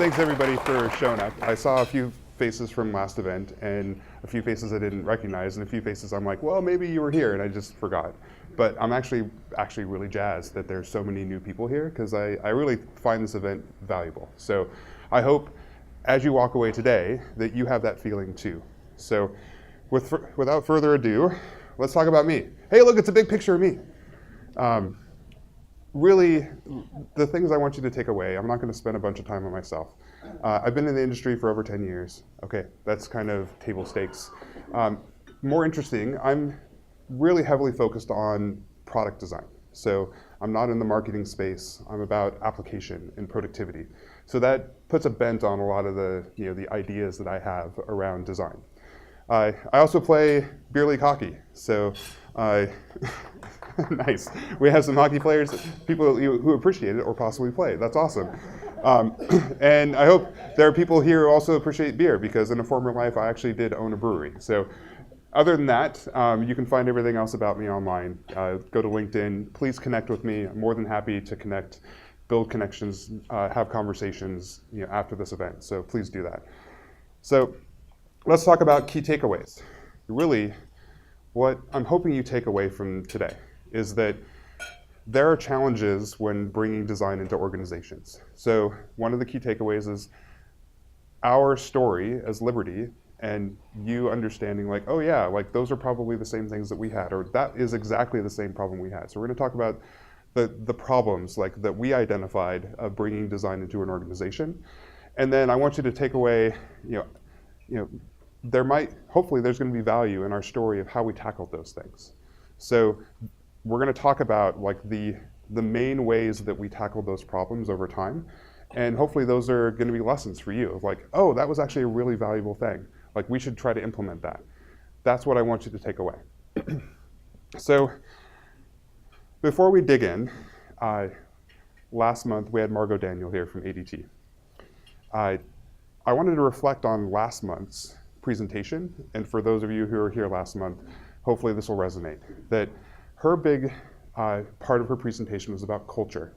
thanks everybody for showing up. I saw a few faces from last event and a few faces I didn't recognize and a few faces I'm like, well, maybe you were here and I just forgot. But I'm actually really jazzed that there's so many new people here because I really find this event valuable. So I hope as you walk away today that you have that feeling too. So without further ado, let's talk about me. Hey, look, it's a big picture of me. Really, the things I want you to take away, I'm not going to spend a bunch of time on myself. I've been in the industry for over 10 years. Okay, that's kind of table stakes. More interesting, I'm really heavily focused on product design. So I'm not in the marketing space. I'm about application and productivity. So that puts a bent on a lot of the, the ideas that I have around design. I also play beer league hockey. So nice. We have some hockey players, people who appreciate it or possibly play. That's awesome. And I hope there are people here who also appreciate beer because in a former life I actually did own a brewery. So other than that, you can find everything else about me online. Go to LinkedIn. Please connect with me. I'm more than happy to connect, build connections, have conversations after this event. So please do that. So let's talk about key takeaways. Really, what I'm hoping you take away from today is that there are challenges when bringing design into organizations. So one of the key takeaways is our story as Liberty and you understanding like, oh yeah, like those are probably the same things that we had, or that is exactly the same problem we had. So we're going to talk about the problems like that we identified of bringing design into an organization. And then I want you to take away, hopefully there's going to be value in our story of how we tackled those things. So we're going to talk about like the main ways that we tackled those problems over time. And hopefully those are going to be lessons for you of like, oh, that was actually a really valuable thing. Like we should try to implement that. That's what I want you to take away. So before we dig in, last month we had Margot Daniel here from ADT. I wanted to reflect on last month's presentation, and for those of you who were here last month, hopefully this will resonate. That her big part of her presentation was about culture,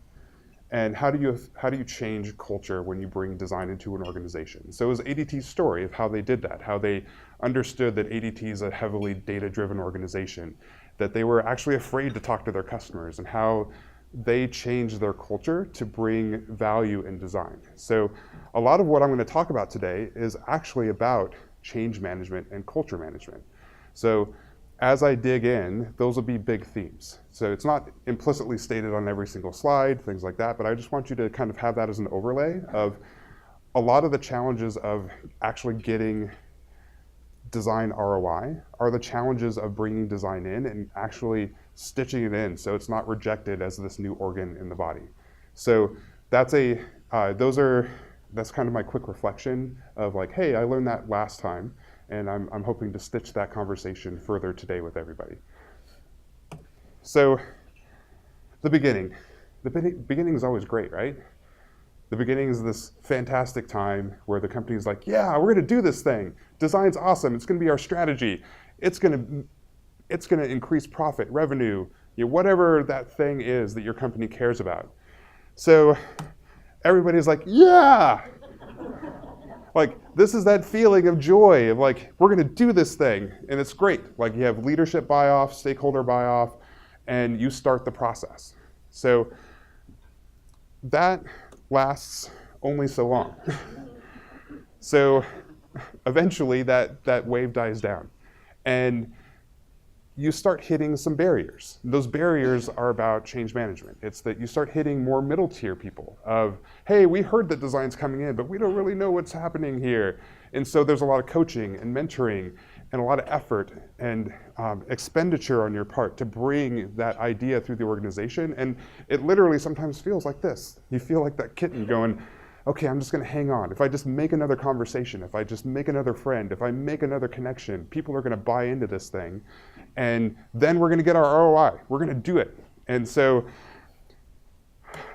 and how do you change culture when you bring design into an organization. So it was ADT's story of how they did that, how they understood that ADT is a heavily data-driven organization, that they were actually afraid to talk to their customers, and how they changed their culture to bring value in design. So a lot of what I'm going to talk about today is actually about change management and culture management. So as I dig in, those will be big themes. So it's not implicitly stated on every single slide, things like that, but I just want you to kind of have that as an overlay of a lot of the challenges of actually getting design ROI are the challenges of bringing design in and actually stitching it in so it's not rejected as this new organ in the body. So that's that's kind of my quick reflection of like, hey, I learned that last time, and I'm hoping to stitch that conversation further today with everybody. So the beginning is always great, right? The beginning is this fantastic time where the company is like, yeah, we're going to do this thing. Design's awesome. It's going to be our strategy. It's going to increase profit, revenue, whatever that thing is that your company cares about. So everybody's like, yeah. Like, this is that feeling of joy of like, we're going to do this thing. And it's great. Like, you have leadership buy-off, stakeholder buy-off, and you start the process. So that lasts only so long. So eventually that wave dies down. And you start hitting some barriers. Those barriers are about change management. It's that you start hitting more middle tier people of, hey, we heard that design's coming in, but we don't really know what's happening here. And so there's a lot of coaching and mentoring and a lot of effort and expenditure on your part to bring that idea through the organization. And it literally sometimes feels like this. You feel like that kitten going, okay, I'm just going to hang on. If I just make another conversation, if I just make another friend, if I make another connection, people are going to buy into this thing. And then we're going to get our ROI. We're going to do it. And so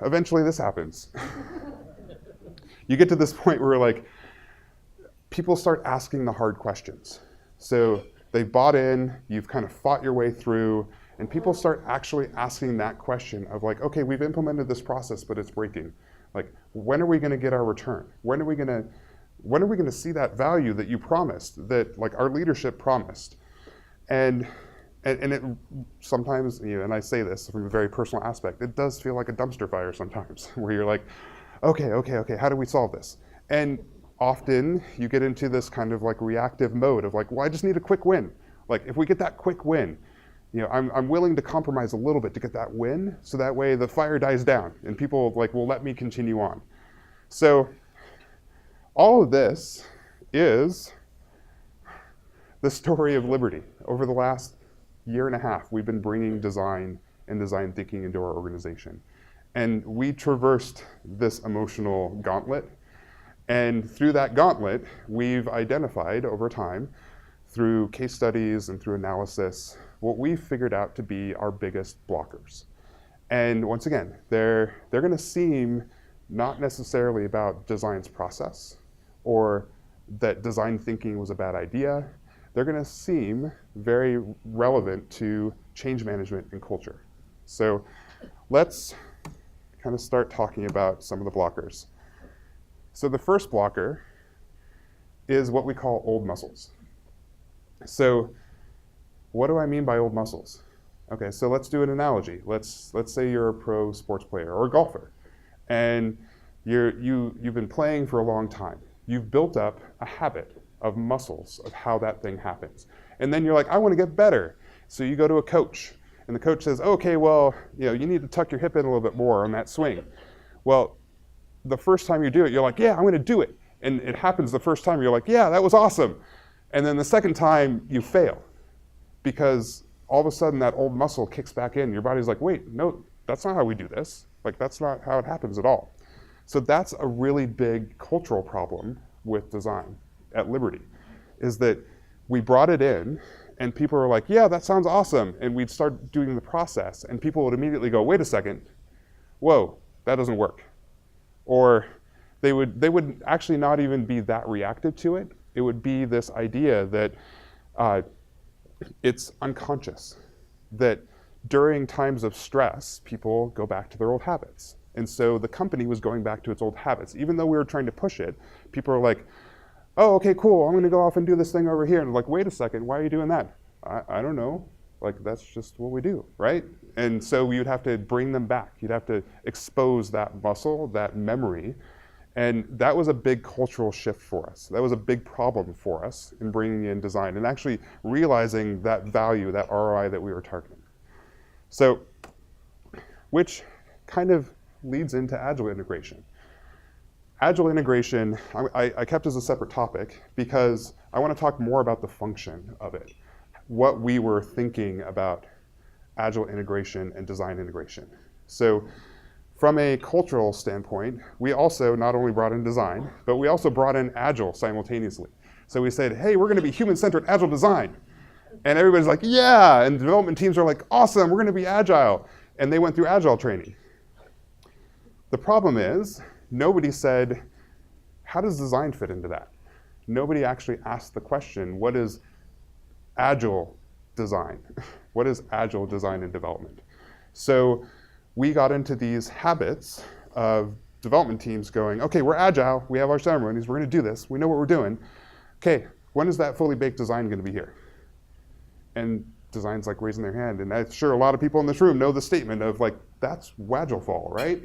eventually this happens. You get to this point where like people start asking the hard questions. So they've bought in, you've kind of fought your way through, and people start actually asking that question of like, okay, we've implemented this process, but it's breaking. Like, when are we going to get our return? When are we going to see that value that you promised, that like our leadership promised? And it sometimes, and I say this from a very personal aspect, it does feel like a dumpster fire sometimes, where you're like, okay, how do we solve this? And often you get into this kind of like reactive mode of like, well, I just need a quick win. Like, if we get that quick win, I'm willing to compromise a little bit to get that win, so that way the fire dies down and people like will let me continue on. So all of this is the story of Liberty. Over the last year and a half, we've been bringing design and design thinking into our organization. And we traversed this emotional gauntlet. And through that gauntlet, we've identified over time, through case studies and through analysis, what we've figured out to be our biggest blockers. And once again, they're going to seem not necessarily about design's process or that design thinking was a bad idea. They're going to seem very relevant to change management and culture. So let's kind of start talking about some of the blockers. So the first blocker is what we call old muscles. So what do I mean by old muscles? Okay, so let's do an analogy. Let's say you're a pro sports player or a golfer, and you've been playing for a long time. You've built up a habit of muscles of how that thing happens. And then you're like, I want to get better. So you go to a coach, and the coach says, okay, well, you need to tuck your hip in a little bit more on that swing. Well, the first time you do it, you're like, yeah, I'm going to do it. And it happens the first time, you're like, yeah, that was awesome. And then the second time, you fail. Because all of a sudden, that old muscle kicks back in. Your body's like, wait, no, that's not how we do this. Like, that's not how it happens at all. So that's a really big cultural problem with design at Liberty, is that we brought it in, and people were like, yeah, that sounds awesome. And we'd start doing the process, and people would immediately go, wait a second, whoa, that doesn't work. Or they would actually not even be that reactive to it. It would be this idea that it's unconscious, that during times of stress, people go back to their old habits. And so the company was going back to its old habits. Even though we were trying to push it, people are like, oh, okay, cool, I'm going to go off and do this thing over here. And like, wait a second, why are you doing that? I don't know. Like, that's just what we do, right? And so you'd have to bring them back. You'd have to expose that muscle, that memory. And that was a big cultural shift for us. That was a big problem for us in bringing in design and actually realizing that value, that ROI that we were targeting. So, which kind of leads into Agile integration. Agile integration, I kept as a separate topic because I want to talk more about the function of it, what we were thinking about Agile integration and design integration. So from a cultural standpoint, we also not only brought in design, but we also brought in Agile simultaneously. So we said, hey, we're going to be human-centered Agile design. And everybody's like, yeah, and development teams are like, awesome, we're going to be Agile. And they went through Agile training. The problem is, nobody said, how does design fit into that? Nobody actually asked the question, what is Agile design? What is Agile design and development? So we got into these habits of development teams going, okay, we're Agile, we have our ceremonies, we're going to do this, we know what we're doing. Okay, when is that fully baked design going to be here? And design's like raising their hand, and I'm sure a lot of people in this room know the statement of like, that's Wagglefall, right?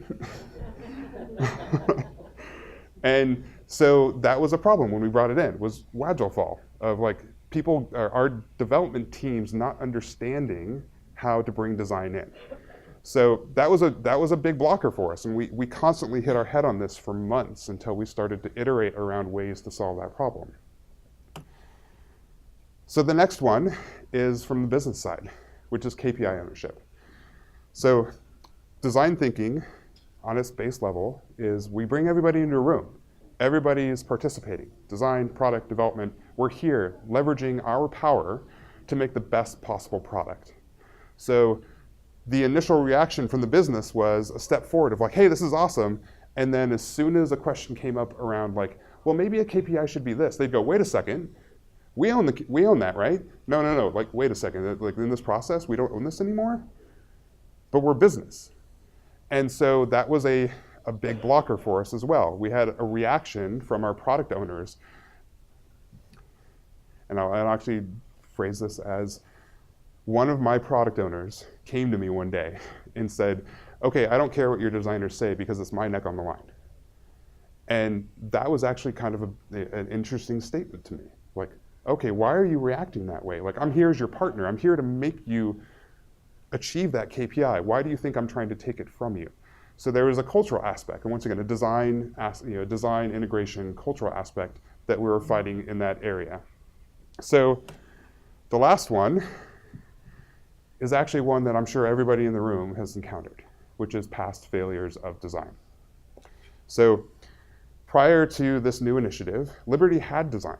And so that was a problem when we brought it in, was Wagglefall, of like people, our development teams not understanding how to bring design in. So that was a big blocker for us, and we constantly hit our head on this for months until we started to iterate around ways to solve that problem. So the next one is from the business side, which is KPI ownership. So design thinking on its base level is we bring everybody into a room. Everybody is participating. Design, product, development. We're here leveraging our power to make the best possible product. So the initial reaction from the business was a step forward of like, hey, this is awesome. And then as soon as a question came up around like, well, maybe a KPI should be this, they'd go, wait a second. We own that, right? No. Like, wait a second. Like in this process, we don't own this anymore. But we're business, and so that was a a big blocker for us as well. We had a reaction from our product owners, and I'll actually phrase this as, one of my product owners came to me one day and said, okay, I don't care what your designers say because it's my neck on the line. And that was actually kind of an interesting statement to me. Like, okay, why are you reacting that way? Like, I'm here as your partner. I'm here to make you achieve that KPI. Why do you think I'm trying to take it from you? So there was a cultural aspect, and once again, a design integration cultural aspect that we were fighting in that area. So the last one is actually one that I'm sure everybody in the room has encountered, which is past failures of design. So prior to this new initiative, Liberty had design.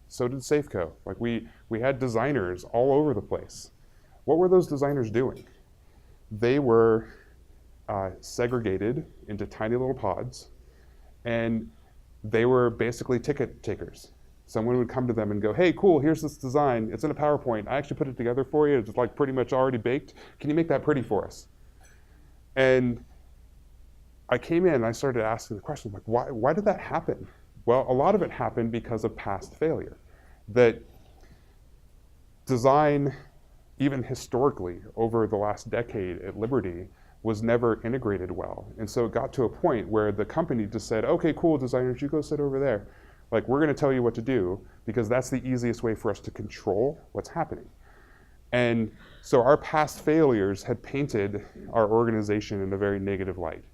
So did Safeco. Like we had designers all over the place. What were those designers doing? They were segregated into tiny little pods, and they were basically ticket takers. Someone would come to them and go, hey, cool, here's this design. It's in a PowerPoint. I actually put it together for you. It's like pretty much already baked. Can you make that pretty for us? And I came in and I started asking the question, like, why did that happen? Well, a lot of it happened because of past failure. That design, even historically, over the last decade at Liberty, was never integrated well. And so it got to a point where the company just said, okay, cool, designers, you go sit over there. Like, we're gonna tell you what to do because that's the easiest way for us to control what's happening. And so our past failures had painted our organization in a very negative light.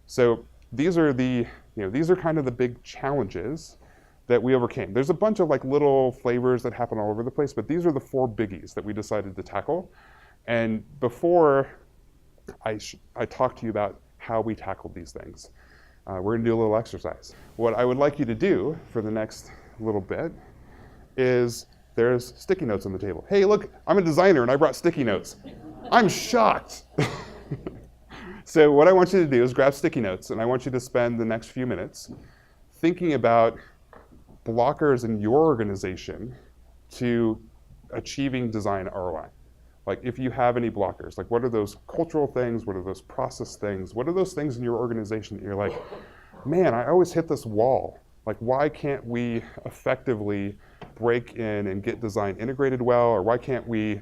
So these are these are kind of the big challenges that we overcame. There's a bunch of like little flavors that happen all over the place, but these are the 4 biggies that we decided to tackle. And before I talk to you about how we tackled these things, we're gonna do a little exercise. What I would like you to do for the next little bit is, there's sticky notes on the table. Hey, look, I'm a designer and I brought sticky notes. I'm shocked. So what I want you to do is grab sticky notes, and I want you to spend the next few minutes thinking about blockers in your organization to achieving design ROI. Like, if you have any blockers, like what are those cultural things? What are those process things? What are those things in your organization that you're like, man, I always hit this wall. Like, why can't we effectively break in and get design integrated well? Or why can't we,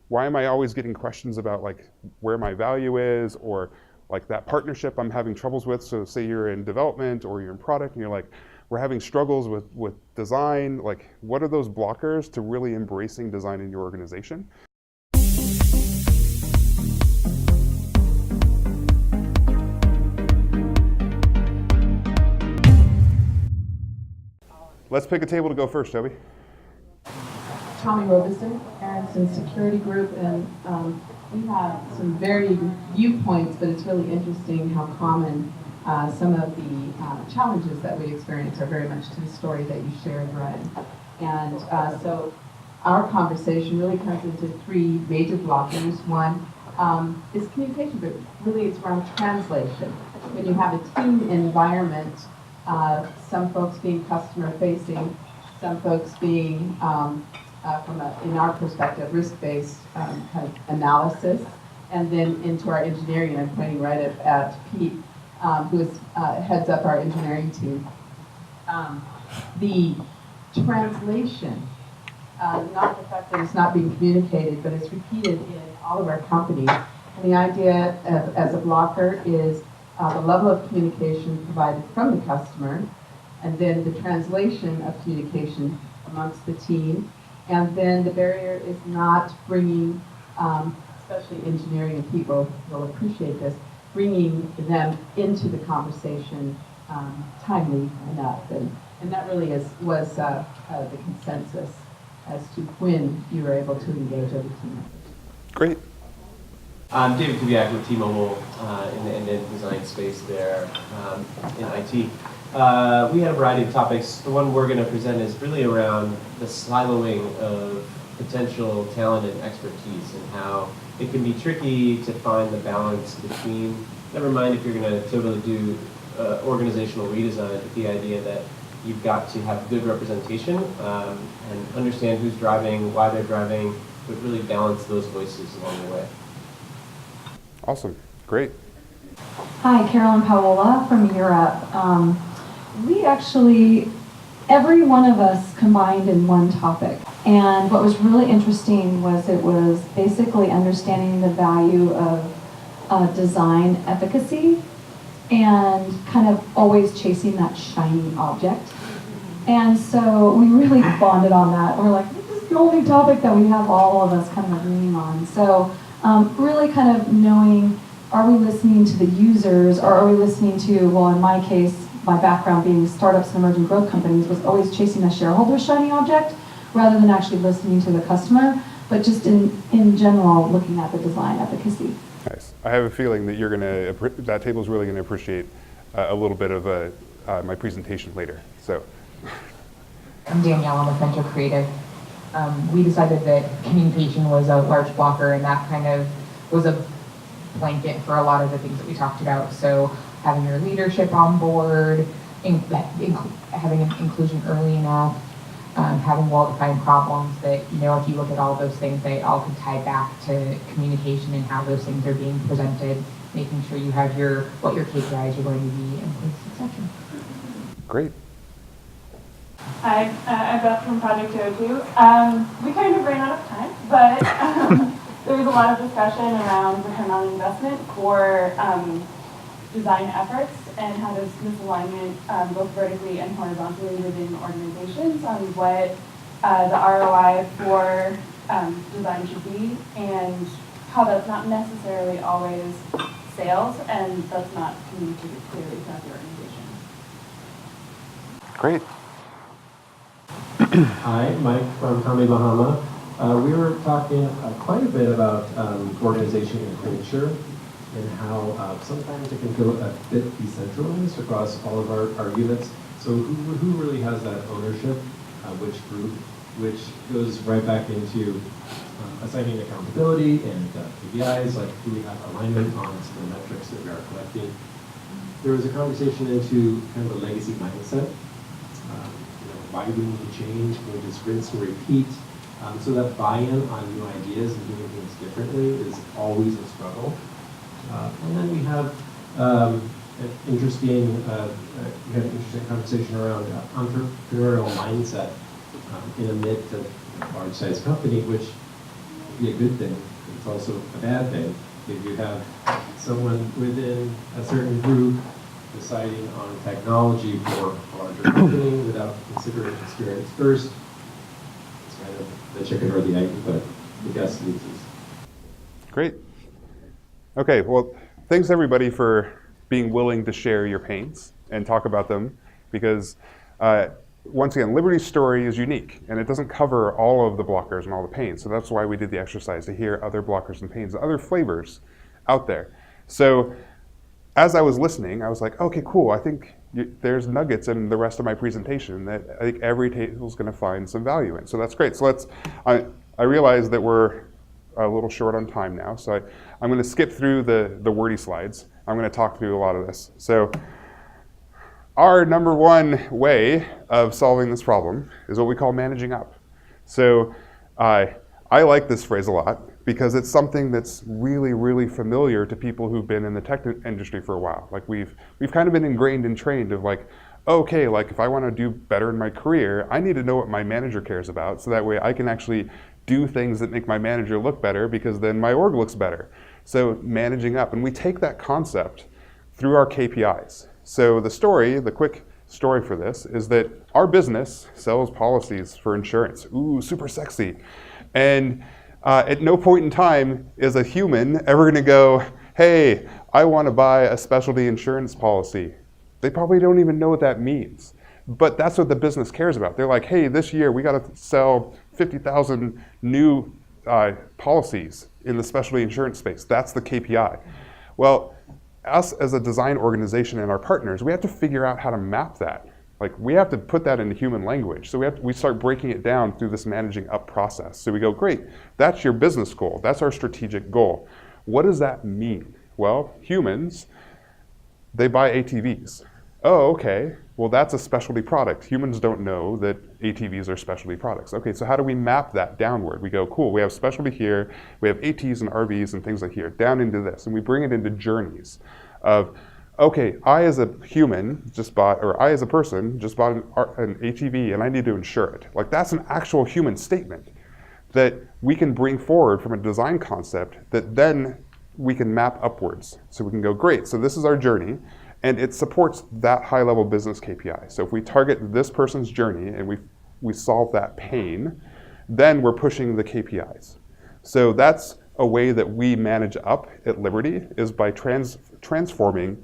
why am I always getting questions about like where my value is, or like that partnership I'm having troubles with? So say you're in development or you're in product and you're like, we're having struggles with design. Like, what are those blockers to really embracing design in your organization? Let's pick a table to go first, Toby. Tommy Robison, Aronson Security Group, and we have some varied viewpoints, but it's really interesting how common some of the challenges that we experience are very much to the story that you shared, Ryan. And so our conversation really comes into 3 major blockers. One is communication, but really it's around translation. When you have a team environment, some folks being customer facing, some folks being in our perspective, risk-based kind of analysis, and then into our engineering, and I'm pointing right at Pete, who heads up our engineering team. The translation, not the fact that it's not being communicated, but it's repeated in all of our companies. And the idea as a blocker is the level of communication provided from the customer, and then the translation of communication amongst the team. And then the barrier is not bringing, especially engineering and people will appreciate this, bringing them into the conversation timely enough. And that really was the consensus as to when you were able to engage other team members. Great. I'm David Kubiak with T-Mobile in the end-to-end design space there in IT. We had a variety of topics. The one we're going to present is really around the siloing of potential talent and expertise, and how it can be tricky to find the balance between, never mind if you're going to totally do organizational redesign, but the idea that you've got to have good representation and understand who's driving, why they're driving, but really balance those voices along the way. Awesome. Great. Hi, Carolyn Paola from Europe. We actually, every one of us combined in one topic. And what was really interesting was it was basically understanding the value of design efficacy and kind of always chasing that shiny object. And so we really bonded on that. We're like, this is the only topic that we have all of us kind of agreeing on. So really kind of knowing, are we listening to the users, or are we listening to, well, in my case, my background being startups and emerging growth companies was always chasing a shareholder shiny object rather than actually listening to the customer, but just in general, looking at the design efficacy. Nice. I have a feeling that that table is really gonna appreciate a little bit of my presentation later. So. I'm Danielle, I'm with Mentor Creative. We decided that communication was a large blocker, and that kind of was a blanket for a lot of the things that we talked about. So having your leadership on board, having inclusion early enough, having well-defined problems that, you know, if you look at all those things, they all could tie back to communication and how those things are being presented, making sure you have what your KPIs are going to be in place, etc. Great. Hi, I'm Beth from Project 202. We kind of ran out of time, but there was a lot of discussion around return on investment for design efforts and how there's misalignment both vertically and horizontally within organizations on what the ROI for design should be, and how that's not necessarily always sales, and that's not communicated clearly throughout the organization. Great. Hi, Mike from Tommy Bahama. We were talking quite a bit about organization and culture and how sometimes it can feel a bit decentralized across all of our units. So who really has that ownership, which group, which goes right back into assigning accountability and KPIs, like do we have alignment on some of the metrics that we are collecting. There was a conversation into kind of a legacy mindset. Why do we need to change? Can we just rinse and repeat? So that buy-in on new ideas and doing things differently is always a struggle. And then we have an interesting conversation around entrepreneurial mindset in a mid to large-sized company, which would be a good thing. It's also a bad thing if you have someone within a certain group deciding on technology for a larger company without considering experience first. It's kind of the chicken or the egg, but the guest loses. Great. Okay, well, thanks everybody for being willing to share your pains and talk about them, because once again, Liberty's story is unique, and it doesn't cover all of the blockers and all the pains. So that's why we did the exercise, to hear other blockers and pains, other flavors out there. So as I was listening, I was like, okay, cool. I think there's nuggets in the rest of my presentation that I think every table is going to find some value in. So that's great. So I realize that we're a little short on time now. So I'm going to skip through the wordy slides. I'm going to talk through a lot of this. So our number one way of solving this problem is what we call managing up. So I like this phrase a lot, because it's something that's really, really familiar to people who've been in the tech industry for a while. Like we've kind of been ingrained and trained of like, okay, like if I want to do better in my career, I need to know what my manager cares about, so that way I can actually do things that make my manager look better, because then my org looks better. So managing up, and we take that concept through our KPIs. So the quick story for this is that our business sells policies for insurance. Ooh, super sexy. And at no point in time is a human ever going to go, hey, I want to buy a specialty insurance policy. They probably don't even know what that means. But that's what the business cares about. They're like, hey, this year we got to sell 50,000 new policies in the specialty insurance space. That's the KPI. Well, us as a design organization and our partners, we have to figure out how to map that. Like we have to put that into human language. So we start breaking it down through this managing up process. So we go, great, that's your business goal. That's our strategic goal. What does that mean? Well, humans, they buy ATVs. oh, okay, well that's a specialty product. Humans don't know that ATVs are specialty products. Okay, so how do we map that downward? We go, cool, we have specialty here, we have ATs and RVs and things like here, down into this, and we bring it into journeys of, okay, I as a human just bought, or I as a person just bought an ATV and I need to insure it. Like that's an actual human statement that we can bring forward from a design concept that then we can map upwards. So we can go, great, so this is our journey, and it supports that high-level business KPI. So if we target this person's journey and we solve that pain, then we're pushing the KPIs. So that's a way that we manage up at Liberty, is by transforming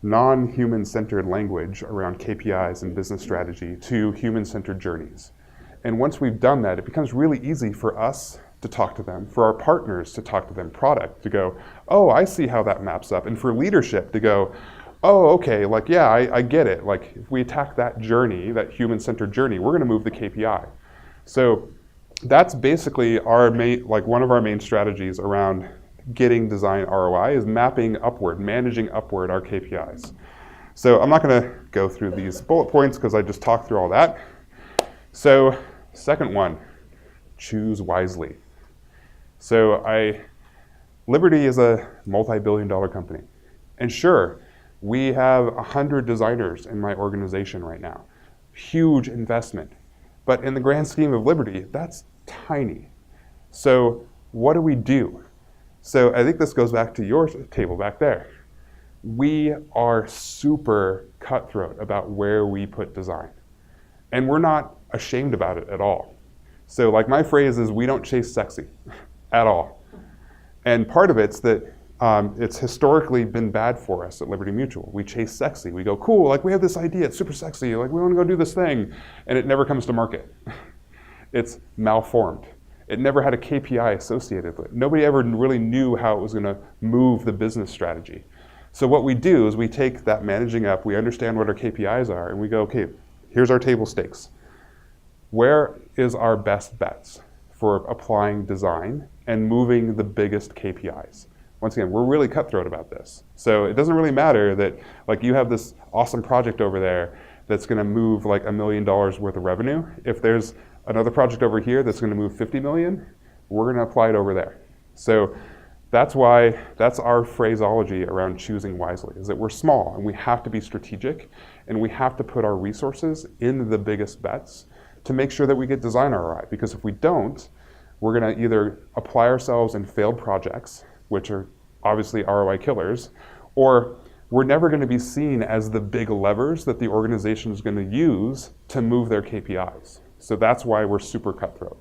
non-human-centered language around KPIs and business strategy to human-centered journeys. And once we've done that, it becomes really easy for us to talk to them, for our partners to talk to them, product to go, oh, I see how that maps up, and for leadership to go, oh, okay, like, yeah, I get it. Like, if we attack that journey, that human-centered journey, we're gonna move the KPI. So that's basically our main, like one of our main strategies around getting design ROI is mapping upward, managing upward our KPIs. So I'm not gonna go through these bullet points because I just talked through all that. So second one, choose wisely. So Liberty is a multi-billion-dollar company. And sure, we have 100 designers in my organization right now. Huge investment. But in the grand scheme of Liberty, that's tiny. So what do we do? So I think this goes back to your table back there. We are super cutthroat about where we put design. And we're not ashamed about it at all. So like my phrase is, we don't chase sexy at all. And part of it's that it's historically been bad for us at Liberty Mutual. We chase sexy. We go, cool, like we have this idea, it's super sexy, like we want to go do this thing, and it never comes to market. It's malformed. It never had a KPI associated with it. Nobody ever really knew how it was going to move the business strategy. So what we do is we take that managing up, we understand what our KPIs are, and we go, okay, here's our table stakes. Where is our best bets for applying design and moving the biggest KPIs? Once again, we're really cutthroat about this. So it doesn't really matter that like you have this awesome project over there that's going to move like $1 million worth of revenue. If there's another project over here that's going to move 50 million, we're going to apply it over there. So that's why, that's our phraseology around choosing wisely, is that we're small and we have to be strategic and we have to put our resources in the biggest bets to make sure that we get design ROI. Because if we don't, we're going to either apply ourselves in failed projects, which are obviously ROI killers, or we're never going to be seen as the big levers that the organization is going to use to move their KPIs. So that's why we're super cutthroat.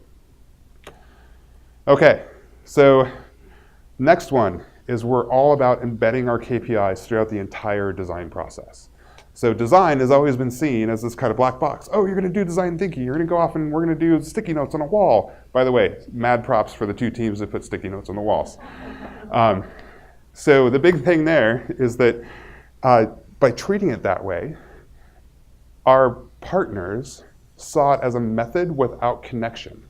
Okay, so next one is we're all about embedding our KPIs throughout the entire design process. So design has always been seen as this kind of black box. Oh, you're going to do design thinking. You're going to go off and we're going to do sticky notes on a wall. By the way, mad props for the 2 teams that put sticky notes on the walls. So the big thing there is that by treating it that way, our partners saw it as a method without connection.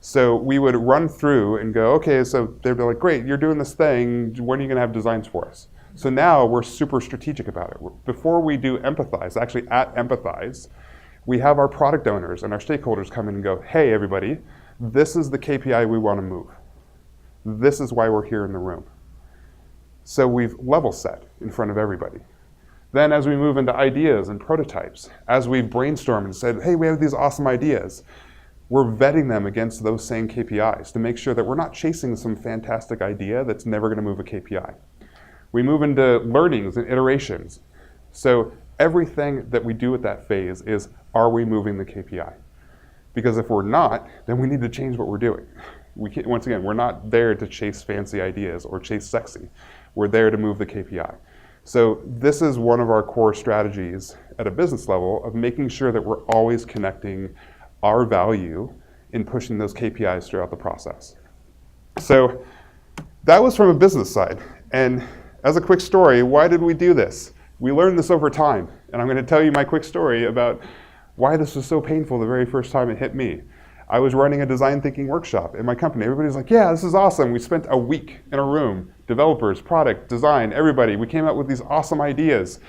So we would run through and go, okay, so they'd be like, great, you're doing this thing. When are you going to have designs for us? So now we're super strategic about it. Before we do Empathize, actually at Empathize, we have our product owners and our stakeholders come in and go, hey everybody, this is the KPI we want to move. This is why we're here in the room. So we've level set in front of everybody. Then as we move into ideas and prototypes, as we brainstorm and said, hey, we have these awesome ideas, we're vetting them against those same KPIs to make sure that we're not chasing some fantastic idea that's never going to move a KPI. We move into learnings and iterations. So everything that we do at that phase is, are we moving the KPI? Because if we're not, then we need to change what we're doing. Once again, we're not there to chase fancy ideas or chase sexy. We're there to move the KPI. So this is one of our core strategies at a business level of making sure that we're always connecting our value in pushing those KPIs throughout the process. So that was from a business side. And as a quick story, why did we do this? We learned this over time. And I'm going to tell you my quick story about why this was so painful the very first time it hit me. I was running a design thinking workshop in my company. Everybody's like, yeah, this is awesome. We spent a week in a room, developers, product, design, everybody. We came up with these awesome ideas.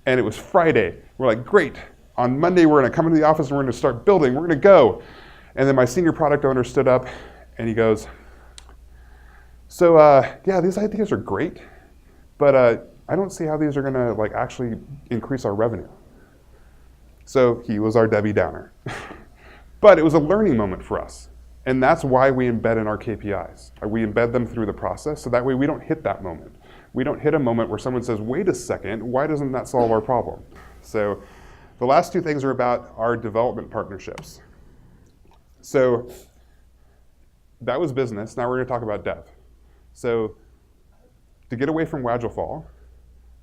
And it was Friday. We're like, great. On Monday, we're gonna come into the office and we're gonna start building. We're gonna go. And then my senior product owner stood up and he goes, so yeah, these ideas are great, but I don't see how these are gonna like actually increase our revenue. So he was our Debbie Downer. But it was a learning moment for us. And that's why we embed in our KPIs. We embed them through the process, so that way we don't hit that moment. We don't hit a moment where someone says, wait a second, why doesn't that solve our problem? So the last two things are about our development partnerships. So that was business. Now we're gonna talk about dev. So to get away from Wagelfall,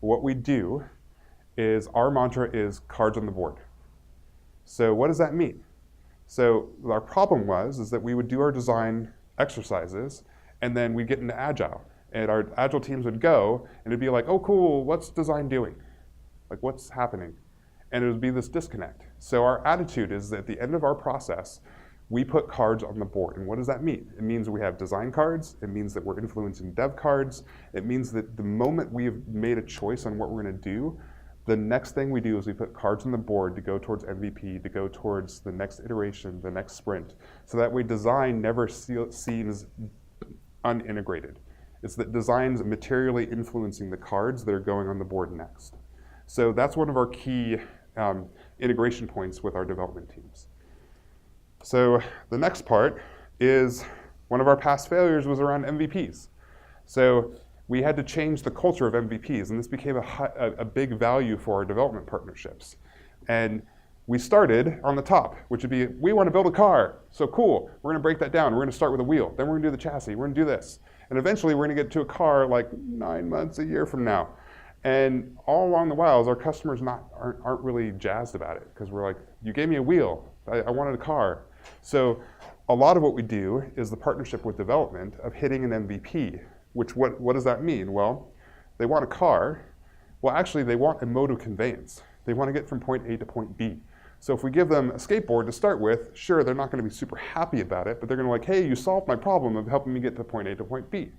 what we do is our mantra is cards on the board. So what does that mean? So our problem is that we would do our design exercises and then we'd get into Agile. And our Agile teams would go and it'd be like, oh cool, what's design doing? Like what's happening? And it would be this disconnect. So our attitude is that at the end of our process, we put cards on the board. And what does that mean? It means we have design cards. It means that we're influencing dev cards. It means that the moment we have made a choice on what we're gonna do, the next thing we do is we put cards on the board to go towards MVP, to go towards the next iteration, the next sprint. So that way design never seems unintegrated. It's that design's materially influencing the cards that are going on the board next. So that's one of our key integration points with our development teams. So the next part is one of our past failures was around MVPs. So we had to change the culture of MVPs, and this became a big value for our development partnerships. And we started on the top, which would be, we want to build a car. So cool, we're going to break that down. We're going to start with a wheel. Then we're going to do the chassis. We're going to do this. And eventually we're going to get to a car like 9 months, a year from now. And all along the while, our customers aren't really jazzed about it because we're like, you gave me a wheel. I wanted a car. So a lot of what we do is the partnership with development of hitting an MVP, which what does that mean? Well, they want a car. Well, actually, they want a mode of conveyance. They want to get from point A to point B. So if we give them a skateboard to start with, sure, they're not going to be super happy about it, but they're going to like, hey, you solved my problem of helping me get to point A to point B.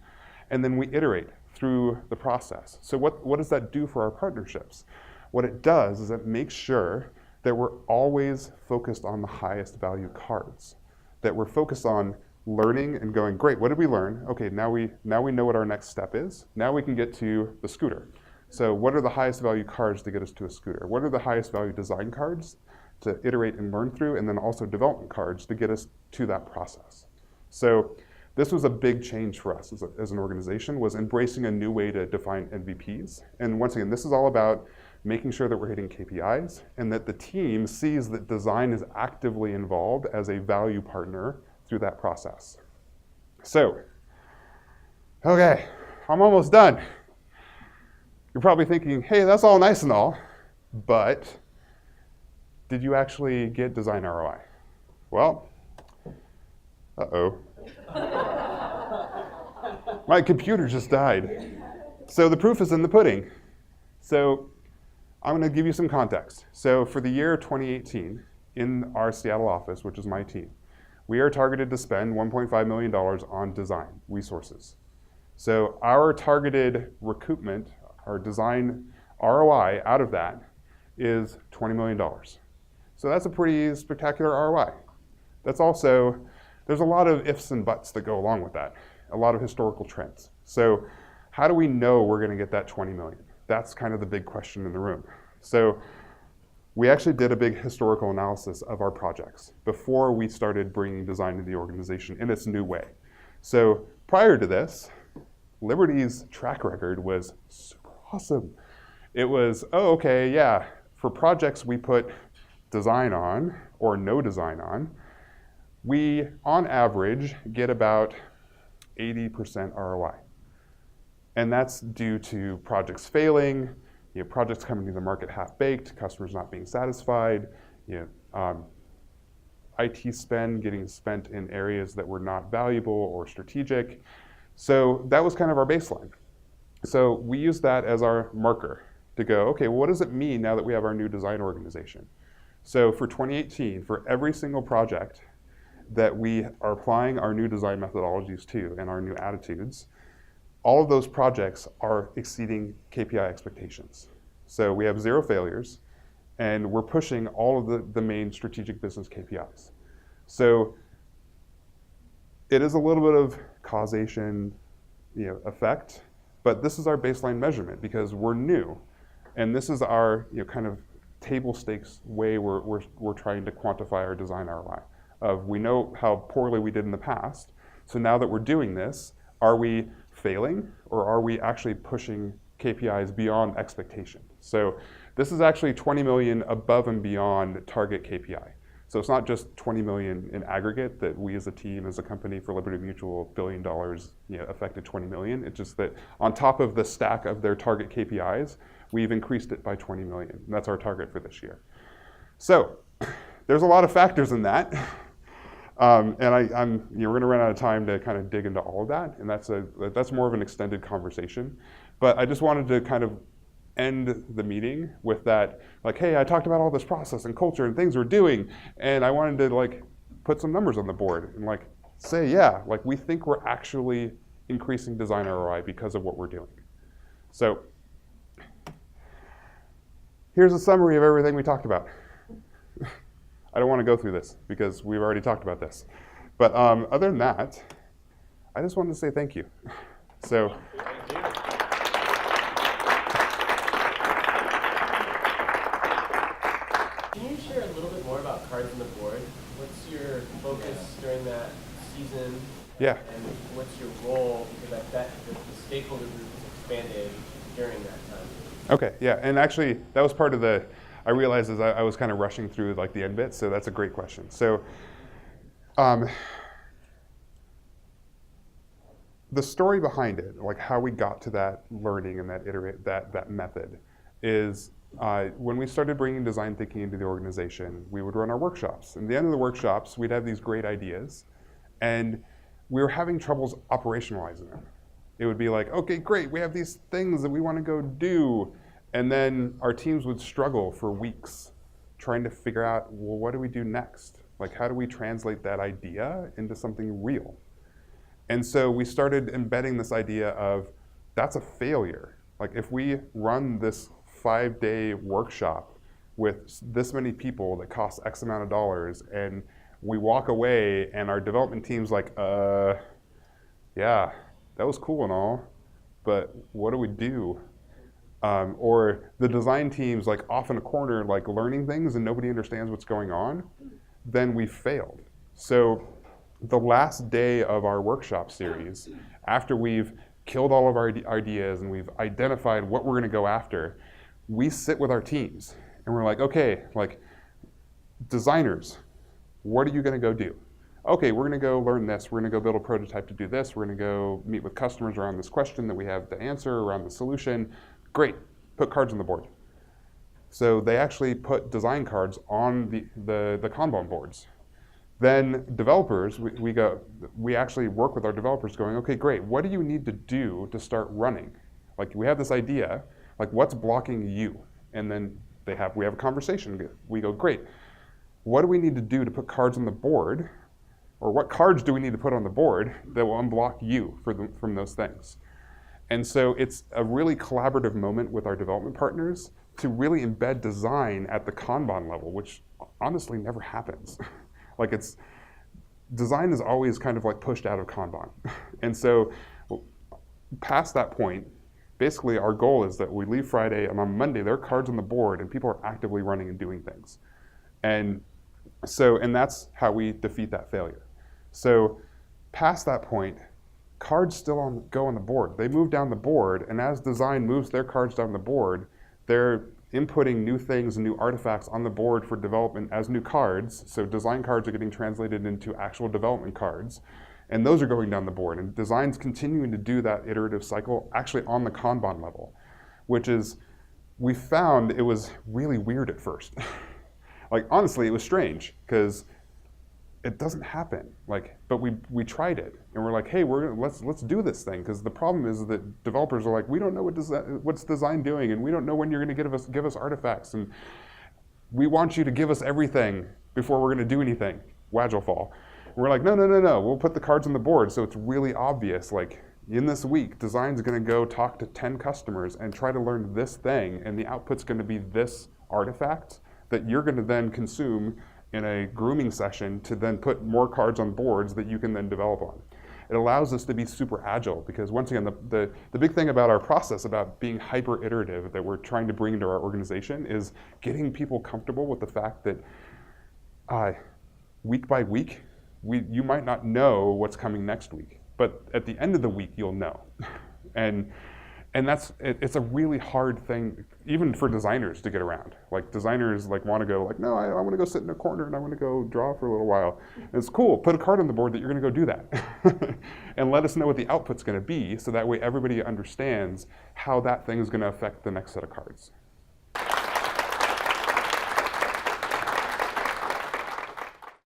And then we iterate through the process. So what does that do for our partnerships? What it does is it makes sure that we're always focused on the highest value cards, that we're focused on learning and going, great, what did we learn? Okay, now we know what our next step is. Now we can get to the scooter. So what are the highest value cards to get us to a scooter? What are the highest value design cards to iterate and learn through? And then also development cards to get us to that process. So this was a big change for us as an organization, was embracing a new way to define MVPs. And once again, this is all about making sure that we're hitting KPIs and that the team sees that design is actively involved as a value partner through that process. So, okay, I'm almost done. You're probably thinking, hey, that's all nice and all, but did you actually get design ROI? Well, uh-oh. My computer just died. So the proof is in the pudding. So I'm gonna give you some context. So for the year 2018, in our Seattle office, which is my team, we are targeted to spend $1.5 million on design resources. So our targeted recoupment, our design ROI out of that is $20 million. So that's a pretty spectacular ROI. That's also, there's a lot of ifs and buts that go along with that, a lot of historical trends. So how do we know we're gonna get that 20 million? That's kind of the big question in the room. So we actually did a big historical analysis of our projects before we started bringing design to the organization in its new way. So prior to this, Liberty's track record was super awesome. It was, oh, okay, yeah, for projects we put design on or no design on, we, on average, get about 80% ROI. And that's due to projects failing, projects coming to the market half-baked, customers not being satisfied, IT spend getting spent in areas that were not valuable or strategic. So that was kind of our baseline. So we used that as our marker to go, okay, well, what does it mean now that we have our new design organization? So for 2018, for every single project that we are applying our new design methodologies to and our new attitudes, all of those projects are exceeding KPI expectations. So we have 0 failures, and we're pushing all of the main strategic business KPIs. So it is a little bit of causation, effect, but this is our baseline measurement because we're new, and this is our kind of table stakes way we're trying to quantify our design ROI. We know how poorly we did in the past, so now that we're doing this, are we failing or are we actually pushing KPIs beyond expectation? So this is actually 20 million above and beyond target KPI. So it's not just 20 million in aggregate that we as a team, as a company for Liberty Mutual, $1 billion, affected 20 million. It's just that on top of the stack of their target KPIs, we've increased it by 20 million. And that's our target for this year. So there's a lot of factors in that. And we're going to run out of time to kind of dig into all of that. And that's more of an extended conversation. But I just wanted to kind of end the meeting with that, like, hey, I talked about all this process and culture and things we're doing, and I wanted to put some numbers on the board and say, yeah, we think we're actually increasing design ROI because of what we're doing. So here's a summary of everything we talked about. I don't want to go through this because we've already talked about this. But other than that, I just wanted to say thank you. So. Can you share a little bit more about cards on the board? What's your focus during that season? Yeah. And what's your role? Because I bet the stakeholder group has expanded during that time. Okay, yeah, and actually that was part of I realized as I was kind of rushing through the end bits, so that's a great question. So the story behind it, how we got to that learning and that method is when we started bringing design thinking into the organization, we would run our workshops. And at the end of the workshops, we'd have these great ideas, and we were having troubles operationalizing them. It would be like, okay, great, we have these things that we want to go do. And then our teams would struggle for weeks trying to figure out, well, what do we do next? How do we translate that idea into something real? And so we started embedding this idea of, that's a failure. If we run this 5-day workshop with this many people that costs X amount of dollars, and we walk away and our development team's yeah, that was cool and all, but what do we do? Or the design team's off in a corner learning things and nobody understands what's going on, then we failed. So the last day of our workshop series, after we've killed all of our ideas and we've identified what we're going to go after, we sit with our teams and we're okay, designers, what are you going to go do? Okay, we're going to go learn this. We're going to go build a prototype to do this. We're going to go meet with customers around this question that we have the answer, around the solution. Great, put cards on the board. So they actually put design cards on the Kanban boards. Then developers, we actually work with our developers going, okay, great, what do you need to do to start running? We have this idea, what's blocking you? And then we have a conversation. We go, great, what do we need to do to put cards on the board? Or what cards do we need to put on the board that will unblock you from those things? And so it's a really collaborative moment with our development partners to really embed design at the Kanban level, which honestly never happens. Design is always kind of pushed out of Kanban. And so past that point, basically our goal is that we leave Friday and on Monday there are cards on the board and people are actively running and doing things. And that's how we defeat that failure. So past that point, cards still go on the board. They move down the board, and as design moves their cards down the board, they're inputting new things and new artifacts on the board for development as new cards. So design cards are getting translated into actual development cards, and those are going down the board. And design's continuing to do that iterative cycle actually on the Kanban level, which is, we found it was really weird at first. Honestly, it was strange because it doesn't happen. But we tried it, and we're hey, let's do this thing, because the problem is that developers are we don't know what's design doing, and we don't know when you're going to give us artifacts, and we want you to give us everything before we're going to do anything. Waggle fall. And we're no, we'll put the cards on the board so it's really obvious. in this week, design's going to go talk to 10 customers and try to learn this thing, and the output's going to be this artifact that you're going to then consume in a grooming session to then put more cards on boards that you can then develop on. It allows us to be super agile because, once again, the big thing about our process, about being hyper iterative that we're trying to bring into our organization, is getting people comfortable with the fact that week by week, you might not know what's coming next week, but at the end of the week, you'll know. And it's a really hard thing, even for designers, to get around. Like, designers want to go no, I want to go sit in a corner and I want to go draw for a little while. And it's cool. Put a card on the board that you're going to go do that, and let us know what the output's going to be, so that way everybody understands how that thing is going to affect the next set of cards.